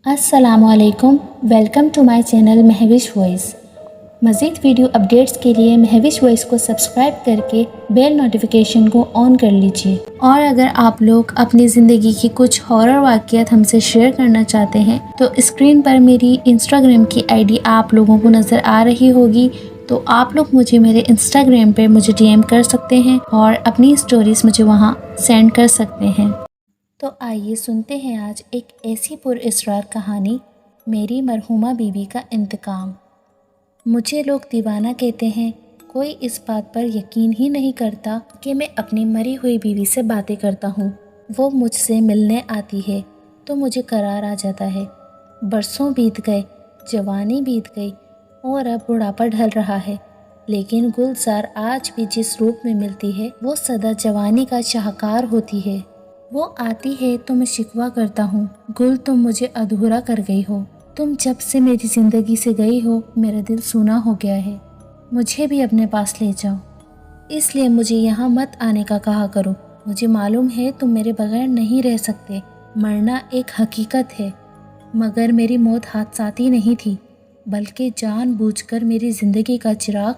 السلام علیکم، welcome to my channel Mahwash voice. مزید ویڈیو اپڈیٹس کے لیے مہوش وائس کو سبسکرائب کر کے بیل نوٹیفیکیشن کو آن کر لیجیے۔ اور اگر آپ لوگ اپنی زندگی کی کچھ ہارر واقعات ہم سے شیئر کرنا چاہتے ہیں تو اسکرین پر میری انسٹاگرام کی آئی ڈی آپ لوگوں کو نظر آ رہی ہوگی، تو آپ لوگ مجھے میرے انسٹاگرام پہ مجھے ڈی ایم کر سکتے ہیں اور اپنی اسٹوریز مجھے وہاں سینڈ کر سکتے ہیں۔ تو آئیے سنتے ہیں آج ایک ایسی پر اسرار کہانی، میری مرحومہ بیوی کا انتقام۔ مجھے لوگ دیوانہ کہتے ہیں، کوئی اس بات پر یقین ہی نہیں کرتا کہ میں اپنی مری ہوئی بیوی سے باتیں کرتا ہوں۔ وہ مجھ سے ملنے آتی ہے تو مجھے قرار آ جاتا ہے۔ برسوں بیت گئے، جوانی بیت گئی اور اب بڑھاپا ڈھل رہا ہے، لیکن گلزار آج بھی جس روپ میں ملتی ہے وہ سدا جوانی کا شاہکار ہوتی ہے۔ وہ آتی ہے تو میں شکوہ کرتا ہوں، گل تم مجھے ادھورا کر گئی ہو، تم جب سے میری زندگی سے گئی ہو میرا دل سونا ہو گیا ہے، مجھے بھی اپنے پاس لے جاؤ، اس لیے مجھے یہاں مت آنے کا کہا کرو، مجھے معلوم ہے تم میرے بغیر نہیں رہ سکتے، مرنا ایک حقیقت ہے، مگر میری موت حادثاتی نہیں تھی، بلکہ جان بوجھ کر میری زندگی کا چراغ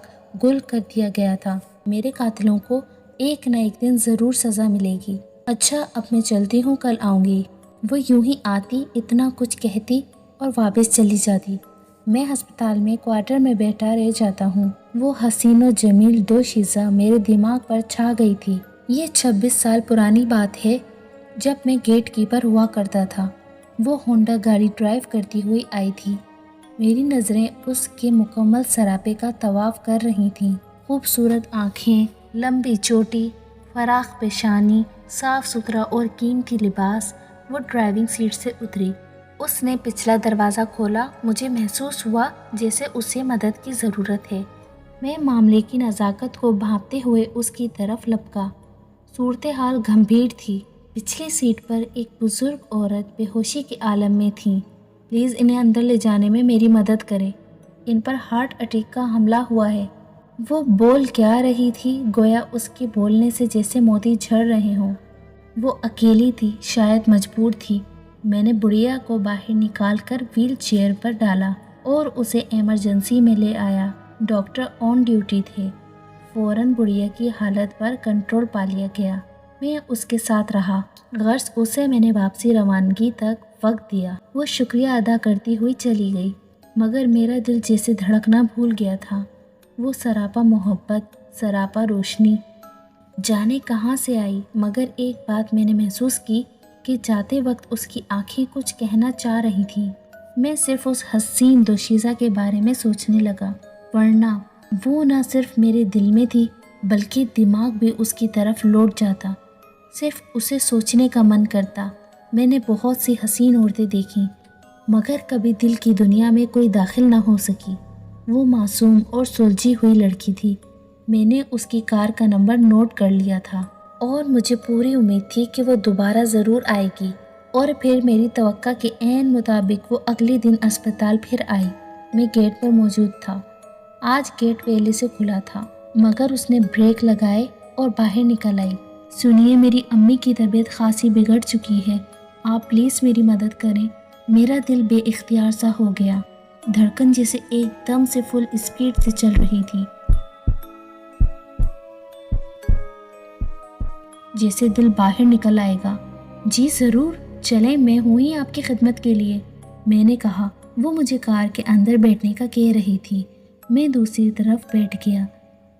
گل کر دیا گیا تھا، میرے قاتلوں کو ایک نہ ایک دن ضرور سزا ملے گی۔ اچھا اب میں چلتی ہوں، کل آؤں گی۔ وہ یوں ہی آتی، اتنا کچھ کہتی اور واپس چلی جاتی۔ میں ہسپتال میں کوارٹر میں بیٹھا رہ جاتا ہوں۔ وہ حسین و جمیل دوشیزہ میرے دماغ پر چھا گئی تھی۔ یہ 26 سال پرانی بات ہے، جب میں گیٹ کیپر ہوا کرتا تھا۔ وہ ہونڈا گاڑی ڈرائیو کرتی ہوئی آئی تھی۔ میری نظریں اس کے مکمل سراپے کا طواف کر رہی تھیں۔ خوبصورت آنکھیں، لمبی چوٹی، فراخ پیشانی، صاف ستھرا اور قیمتی لباس۔ وہ ڈرائیونگ سیٹ سے اتری، اس نے پچھلا دروازہ کھولا، مجھے محسوس ہوا جیسے اسے مدد کی ضرورت ہے۔ میں معاملے کی نزاکت کو بھانپتے ہوئے اس کی طرف لپکا۔ صورتحال گھمبھیر تھی۔ پچھلی سیٹ پر ایک بزرگ عورت بے ہوشی کے عالم میں تھیں۔ پلیز انہیں اندر لے جانے میں میری مدد کریں، ان پر ہارٹ اٹیک کا حملہ ہوا ہے۔ وہ بول کیا رہی تھی، گویا اس کے بولنے سے جیسے موتی جھڑ رہے ہوں۔ وہ اکیلی تھی، شاید مجبور تھی۔ میں نے بڑھیا کو باہر نکال کر ویل چیئر پر ڈالا اور اسے ایمرجنسی میں لے آیا۔ ڈاکٹر آن ڈیوٹی تھے۔ فوراً بڑھیا کی حالت پر کنٹرول پا لیا گیا۔ میں اس کے ساتھ رہا، غرض اسے میں نے واپسی روانگی تک وقت دیا۔ وہ شکریہ ادا کرتی ہوئی چلی گئی، مگر میرا دل جیسے دھڑکنا بھول گیا تھا۔ وہ سراپا محبت، سراپا روشنی جانے کہاں سے آئی، مگر ایک بات میں نے محسوس کی کہ جاتے وقت اس کی آنکھیں کچھ کہنا چاہ رہی تھیں۔ میں صرف اس حسین دوشیزہ کے بارے میں سوچنے لگا، ورنہ وہ نہ صرف میرے دل میں تھی بلکہ دماغ بھی اس کی طرف لوٹ جاتا، صرف اسے سوچنے کا من کرتا۔ میں نے بہت سی حسین عورتیں دیکھیں، مگر کبھی دل کی دنیا میں کوئی داخل نہ ہو سکی۔ وہ معصوم اور سلجھی ہوئی لڑکی تھی۔ میں نے اس کی کار کا نمبر نوٹ کر لیا تھا اور مجھے پوری امید تھی کہ وہ دوبارہ ضرور آئے گی، اور پھر میری توقع کے عین مطابق وہ اگلے دن اسپتال پھر آئی۔ میں گیٹ پر موجود تھا۔ آج گیٹ پہلے سے کھلا تھا، مگر اس نے بریک لگائے اور باہر نکل آئی۔ سنیے، میری امی کی طبیعت خاصی بگڑ چکی ہے، آپ پلیز میری مدد کریں۔ میرا دل بے اختیار سا ہو گیا، دھڑکن جیسے ایک دم سے فل اسپیڈ سے چل رہی تھی، جیسے دل باہر نکل آئے گا۔ جی ضرور، چلیں، میں ہوں ہی آپ کی خدمت کے لیے، میں نے کہا۔ وہ مجھے کار کے اندر بیٹھنے کا کہہ رہی تھی۔ میں دوسری طرف بیٹھ گیا۔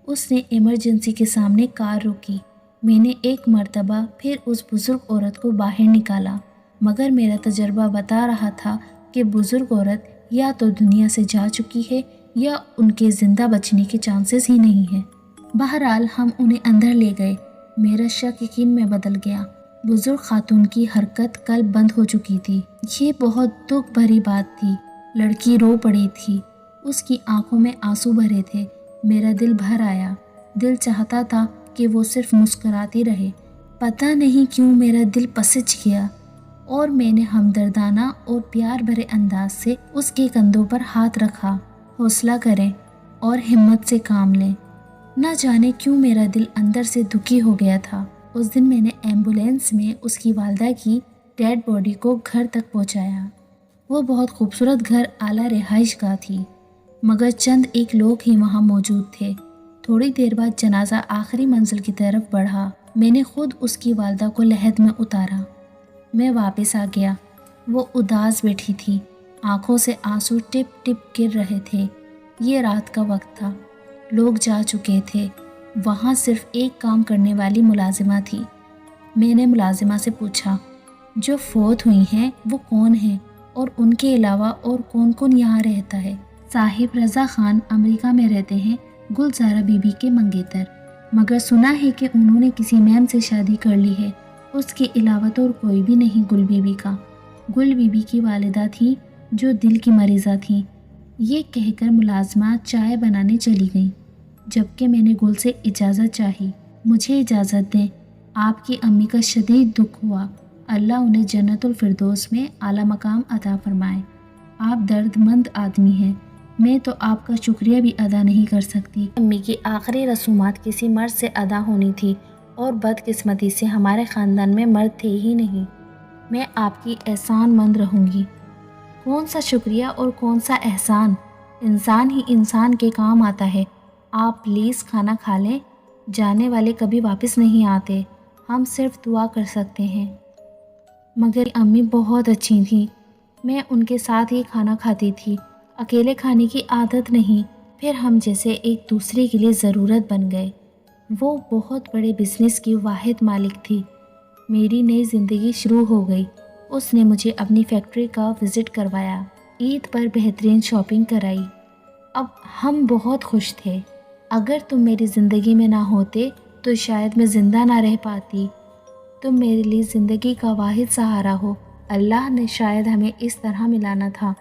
اس نے ایمرجنسی کے سامنے کار روکی۔ میں نے ایک مرتبہ پھر اس بزرگ عورت کو باہر نکالا، مگر میرا تجربہ بتا رہا تھا کہ بزرگ عورت یا تو دنیا سے جا چکی ہے یا ان کے زندہ بچنے کے چانسز ہی نہیں ہیں۔ بہرحال ہم انہیں اندر لے گئے۔ میرا شک یقین میں بدل گیا۔ بزرگ خاتون کی حرکت کل بند ہو چکی تھی۔ یہ بہت دکھ بھری بات تھی۔ لڑکی رو پڑی تھی، اس کی آنکھوں میں آنسو بھرے تھے۔ میرا دل بھر آیا، دل چاہتا تھا کہ وہ صرف مسکراتی رہے۔ پتہ نہیں کیوں میرا دل پسچ گیا اور میں نے ہمدردانہ اور پیار بھرے انداز سے اس کے کندھوں پر ہاتھ رکھا۔ حوصلہ کریں اور ہمت سے کام لیں۔ نہ جانے کیوں میرا دل اندر سے دکھی ہو گیا تھا۔ اس دن میں نے ایمبولینس میں اس کی والدہ کی ڈیڈ باڈی کو گھر تک پہنچایا۔ وہ بہت خوبصورت گھر اعلیٰ رہائش گاہ تھی، مگر چند ایک لوگ ہی وہاں موجود تھے۔ تھوڑی دیر بعد جنازہ آخری منزل کی طرف بڑھا۔ میں نے خود اس کی والدہ کو لحد میں اتارا۔ میں واپس آ گیا۔ وہ اداس بیٹھی تھی، آنکھوں سے آنسو ٹپ ٹپ گر رہے تھے۔ یہ رات کا وقت تھا، لوگ جا چکے تھے۔ وہاں صرف ایک کام کرنے والی ملازمہ تھی۔ میں نے ملازمہ سے پوچھا، جو فوت ہوئی ہیں وہ کون ہیں اور ان کے علاوہ اور کون کون یہاں رہتا ہے؟ صاحب رضا خان امریکہ میں رہتے ہیں، گلزارہ بی بی کے منگیتر، مگر سنا ہے کہ انہوں نے کسی میم سے شادی کر لی ہے۔ اس کے علاوہ تو اور کوئی بھی نہیں گل بی بی کا۔ گل بی بی کی والدہ تھی جو دل کی مریضہ تھیں۔ یہ کہہ کر ملازمہ چائے بنانے چلی گئی، جبکہ میں نے گل سے اجازت چاہی۔ مجھے اجازت دیں، آپ کی امی کا شدید دکھ ہوا، اللہ انہیں جنت الفردوس میں اعلیٰ مقام عطا فرمائے۔ آپ درد مند آدمی ہیں، میں تو آپ کا شکریہ بھی ادا نہیں کر سکتی۔ امی کی آخری رسومات کسی مرد سے ادا ہونی تھی اور بدقسمتی سے ہمارے خاندان میں مرد تھے ہی نہیں۔ میں آپ کی احسان مند رہوں گی۔ کون سا شکریہ اور کون سا احسان، انسان ہی انسان کے کام آتا ہے۔ آپ پلیز کھانا کھا لیں، جانے والے کبھی واپس نہیں آتے، ہم صرف دعا کر سکتے ہیں۔ مگر امی بہت اچھی تھیں، میں ان کے ساتھ ہی کھانا کھاتی تھی، اکیلے کھانے کی عادت نہیں۔ پھر ہم جیسے ایک دوسرے کے لیے ضرورت بن گئے۔ وہ بہت بڑے بزنس کی واحد مالک تھی۔ میری نئی زندگی شروع ہو گئی۔ اس نے مجھے اپنی فیکٹری کا وزٹ کروایا، عید پر بہترین شاپنگ کرائی۔ اب ہم بہت خوش تھے۔ اگر تم میری زندگی میں نہ ہوتے تو شاید میں زندہ نہ رہ پاتی۔ تم میرے لیے زندگی کا واحد سہارا ہو، اللہ نے شاید ہمیں اس طرح ملانا تھا۔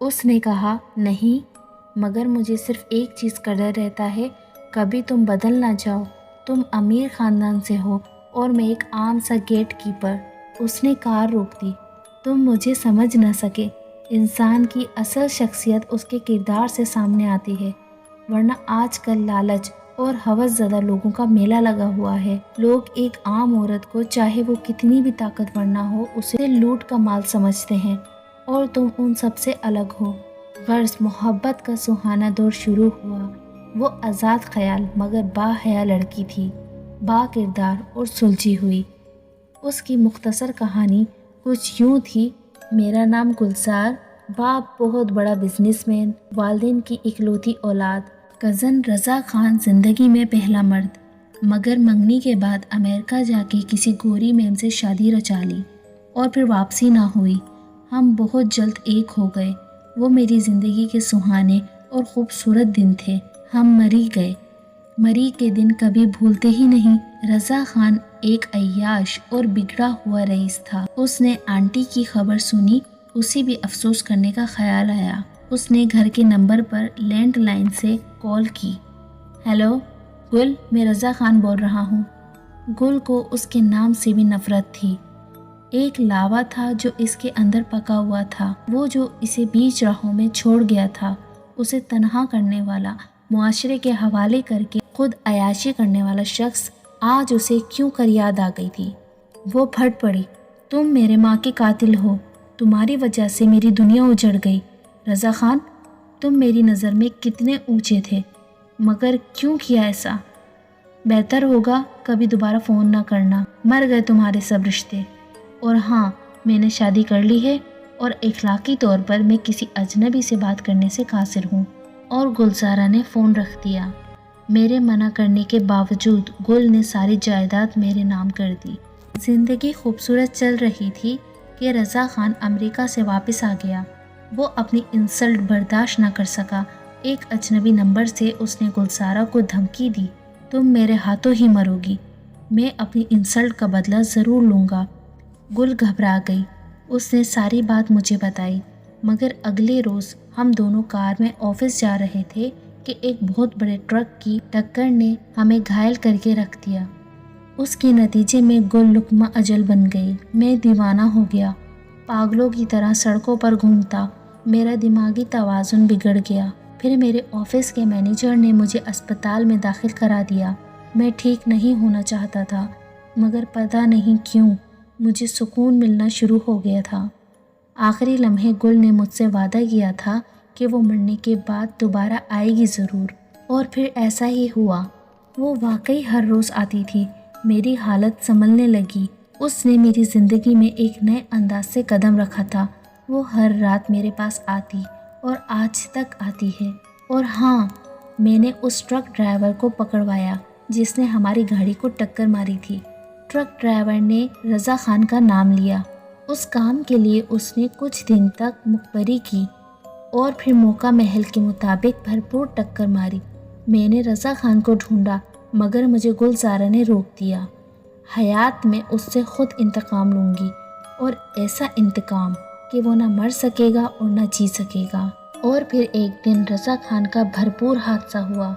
اس نے کہا، نہیں، مگر مجھے صرف ایک چیز کا ڈر رہتا ہے، کبھی تم بدل نہ جاؤ۔ تم امیر خاندان سے ہو اور میں ایک عام سا گیٹ کیپر۔ اس نے کار روک دی۔ تم مجھے سمجھ نہ سکے۔ انسان کی اصل شخصیت اس کے کردار سے سامنے آتی ہے، ورنہ آج کل لالچ اور ہوس زدہ لوگوں کا میلہ لگا ہوا ہے۔ لوگ ایک عام عورت کو، چاہے وہ کتنی بھی طاقتور نہ ہو، اسے لوٹ کا مال سمجھتے ہیں، اور تم ان سب سے الگ ہو۔ غرض محبت کا سہانا دور شروع ہوا۔ وہ آزاد خیال مگر با حیا لڑکی تھی، با کردار اور سلجھی ہوئی۔ اس کی مختصر کہانی کچھ یوں تھی: میرا نام گلزار، باپ بہت بڑا بزنس مین، والدین کی اکلوتی اولاد، کزن رضا خان زندگی میں پہلا مرد، مگر منگنی کے بعد امریکہ جا کے کسی گوری میم سے شادی رچا لی اور پھر واپسی نہ ہوئی۔ ہم بہت جلد ایک ہو گئے۔ وہ میری زندگی کے سہانے اور خوبصورت دن تھے۔ ہم مری گئے۔ مری کے دن کبھی بھولتے ہی نہیں۔ رضا خان ایک عیاش اور بگڑا ہوا رئیس تھا۔ اس نے آنٹی کی خبر سنی، اسے بھی افسوس کرنے کا خیال آیا۔ اس نے گھر کے نمبر پر لینڈ لائن سے کال کی۔ ہیلو گل، میں رضا خان بول رہا ہوں۔ گل کو اس کے نام سے بھی نفرت تھی۔ ایک لاوا تھا جو اس کے اندر پکا ہوا تھا۔ وہ جو اسے بیچ راہوں میں چھوڑ گیا تھا، اسے تنہا کرنے والا، معاشرے کے حوالے کر کے خود عیاشی کرنے والا شخص، آج اسے کیوں کر یاد آ گئی تھی۔ وہ پھٹ پڑی، تم میرے ماں کے قاتل ہو، تمہاری وجہ سے میری دنیا اجڑ گئی۔ رضا خان، تم میری نظر میں کتنے اونچے تھے، مگر کیوں کیا ایسا؟ بہتر ہوگا کبھی دوبارہ فون نہ کرنا، مر گئے تمہارے سب رشتے۔ اور ہاں، میں نے شادی کر لی ہے اور اخلاقی طور پر میں کسی اجنبی سے بات کرنے سے قاصر ہوں۔ اور گلزارہ نے فون رکھ دیا۔ میرے منع کرنے کے باوجود گل نے ساری جائیداد میرے نام کر دی۔ زندگی خوبصورت چل رہی تھی کہ رضا خان امریکہ سے واپس آ گیا۔ وہ اپنی انسلٹ برداشت نہ کر سکا۔ ایک اجنبی نمبر سے اس نے گلزارہ کو دھمکی دی، تم میرے ہاتھوں ہی مرو گی، میں اپنی انسلٹ کا بدلہ ضرور لوں گا۔ گل گھبرا گئی۔ اس نے ساری بات مجھے بتائی، مگر اگلے روز ہم دونوں کار میں آفس جا رہے تھے کہ ایک بہت بڑے ٹرک کی ٹکر نے ہمیں گھائل کر کے رکھ دیا۔ اس کے نتیجے میں گل لقمہ اجل بن گئی۔ میں دیوانہ ہو گیا، پاگلوں کی طرح سڑکوں پر گھومتا، میرا دماغی توازن بگڑ گیا۔ پھر میرے آفس کے مینیجر نے مجھے اسپتال میں داخل کرا دیا۔ میں ٹھیک نہیں ہونا چاہتا تھا، مگر پتہ نہیں کیوں مجھے سکون ملنا شروع ہو گیا تھا۔ آخری لمحے گل نے مجھ سے وعدہ کیا تھا کہ وہ مرنے کے بعد دوبارہ آئے گی ضرور، اور پھر ایسا ہی ہوا۔ وہ واقعی ہر روز آتی تھی، میری حالت سنبھلنے لگی۔ اس نے میری زندگی میں ایک نئے انداز سے قدم رکھا تھا۔ وہ ہر رات میرے پاس آتی اور آج تک آتی ہے۔ اور ہاں، میں نے اس ٹرک ڈرائیور کو پکڑوایا جس نے ہماری گاڑی کو ٹکر ماری تھی۔ ٹرک ڈرائیور نے رضا خان کا نام لیا۔ اس کام کے لیے اس نے کچھ دن تک مخبری کی اور پھر موقع محل کے مطابق بھرپور ٹکر ماری۔ میں نے رضا خان کو ڈھونڈا مگر مجھے گلزارہ نے روک دیا۔ حیات میں اس سے خود انتقام لوں گی، اور ایسا انتقام کہ وہ نہ مر سکے گا اور نہ جی سکے گا۔ اور پھر ایک دن رضا خان کا بھرپور حادثہ ہوا۔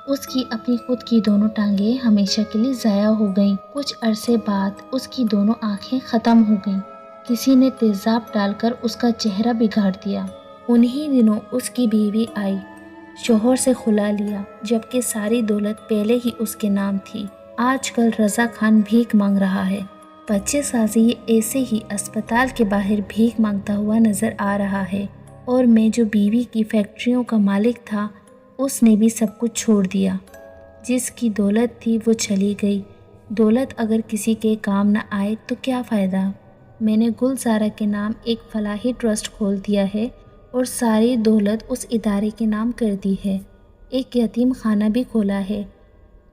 اس کی اپنی خود کی دونوں ٹانگیں ہمیشہ کے لیے ضائع ہو گئیں۔ کچھ عرصے بعد اس کی دونوں آنکھیں ختم ہو گئیں۔ کسی نے تیزاب ڈال کر اس کا چہرہ بگاڑ دیا۔ انہی دنوں اس کی بیوی آئی، شوہر سے خلا لیا، جبکہ ساری دولت پہلے ہی اس کے نام تھی۔ آج کل رضا خان بھیک مانگ رہا ہے۔ 25 سال سے یہ ایسے ہی اسپتال کے باہر بھیک مانگتا ہوا نظر آ رہا ہے۔ اور میں جو بیوی کی فیکٹریوں کا مالک تھا، اس نے بھی سب کچھ چھوڑ دیا۔ جس کی دولت تھی وہ چلی گئی۔ دولت اگر کسی کے کام نہ آئے تو کیا فائدہ؟ میں نے گلزارہ کے نام ایک فلاحی ٹرسٹ کھول دیا ہے اور ساری دولت اس ادارے کے نام کر دی ہے۔ ایک یتیم خانہ بھی کھولا ہے۔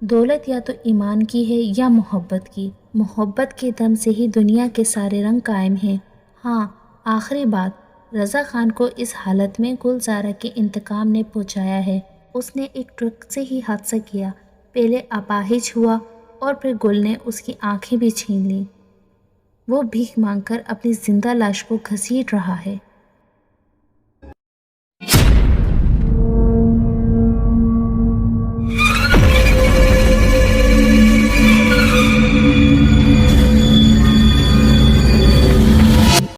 دولت یا تو ایمان کی ہے یا محبت کی۔ محبت کے دم سے ہی دنیا کے سارے رنگ قائم ہیں۔ ہاں، آخری بات، رضا خان کو اس حالت میں گلزارہ کے انتقام نے پہنچایا ہے۔ اس نے ایک ٹرک سے ہی حادثہ کیا، پہلے اپاہج ہوا اور پھر گل نے اس کی آنکھیں بھی چھین لیں۔ وہ بھیک مانگ کر اپنی زندہ لاش کو گھسیٹ رہا ہے۔